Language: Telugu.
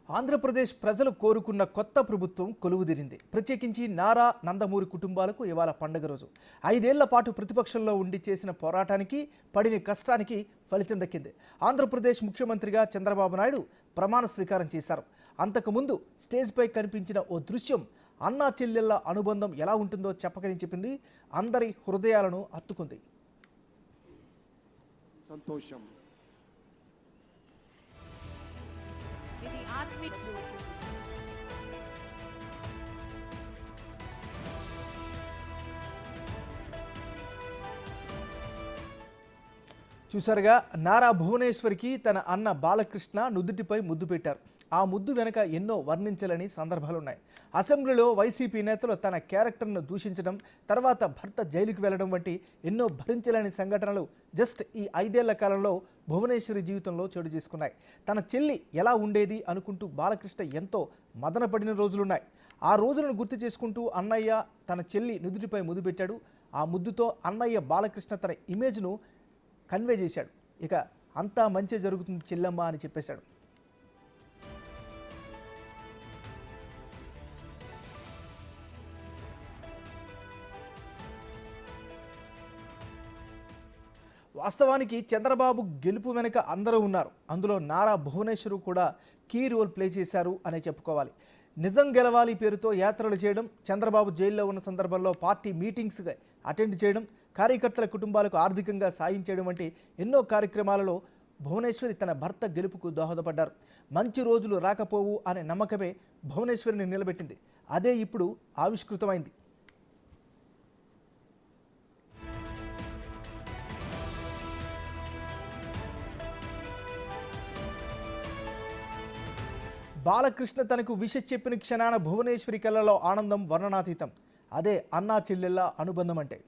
ఆంధ్రప్రదేశ్ ప్రజలు కోరుకున్న కొత్త ప్రభుత్వం కొలువుదీరింది. ప్రత్యేకించి నారా నందమూరి కుటుంబాలకు ఇవాళ పండుగ రోజు. 5 ఏళ్ల పాటు ప్రతిపక్షంలో ఉండి చేసిన పోరాటానికి, పడిన కష్టానికి ఫలితం దక్కింది. ఆంధ్రప్రదేశ్ ముఖ్యమంత్రిగా చంద్రబాబు నాయుడు ప్రమాణ స్వీకారం చేశారు. అంతకుముందు స్టేజ్పై కనిపించిన ఓ దృశ్యం అన్నా చెల్లెళ్ల అనుబంధం ఎలా ఉంటుందో చెప్పకని చెప్పింది. అందరి హృదయాలను హత్తుకుంది. సంతోషం. చూసారుగా, నారా భువనేశ్వరికి తన అన్న బాలకృష్ణ నుదుటిపై ముద్దు పెట్టారు. ఆ ముద్దు వెనక ఎన్నో వర్ణించలేని సందర్భాలున్నాయి. అసెంబ్లీలో వైసీపీ నేతలు తన క్యారెక్టర్ను దూషించడం, తర్వాత భర్త జైలుకు వెళ్లడం వంటి ఎన్నో భరించలేని సంఘటనలు జస్ట్ ఈ 5 ఏళ్ల కాలంలో భువనేశ్వరి జీవితంలో చోటు చేసుకున్నాయి. తన చెల్లి ఎలా ఉండేది అనుకుంటూ బాలకృష్ణ ఎంతో మదనపడిన రోజులున్నాయి. ఆ రోజులను గుర్తు చేసుకుంటూ అన్నయ్య తన చెల్లి నుదుటిపై ముద్దు పెట్టాడు. ఆ ముద్దుతో అన్నయ్య బాలకృష్ణ తన ఇమేజ్ను కన్వే చేశాడు. ఇక అంతా మంచి జరుగుతుంది చెల్లమ్మ అని చెప్పేశాడు. వాస్తవానికి చంద్రబాబు గెలుపు వెనుక అందరూ ఉన్నారు. అందులో నారా భువనేశ్వర్ కూడా కీ రోల్ ప్లే చేశారు అనే చెప్పుకోవాలి. నిజం గెలవాలి పేరుతో యాత్రలు చేయడం, చంద్రబాబు జైల్లో ఉన్న సందర్భంలో పార్టీ మీటింగ్స్ అటెండ్ చేయడం, కార్యకర్తల కుటుంబాలకు ఆర్థికంగా సాయం చేయడం వంటి ఎన్నో కార్యక్రమాలలో భువనేశ్వరి తన భర్త గెలుపుకు దోహదపడ్డారు. మంచి రోజులు రాకపోవు అనే నమ్మకమే భువనేశ్వరిని నిలబెట్టింది. అదే ఇప్పుడు ఆవిష్కృతమైంది. బాలకృష్ణ తనకు విష చెప్పిన క్షణాన భువనేశ్వరి కళ్ళలో ఆనందం వర్ణనాతీతం. అదే అన్నా చెల్లెళ్ళ అనుబంధం అంటే.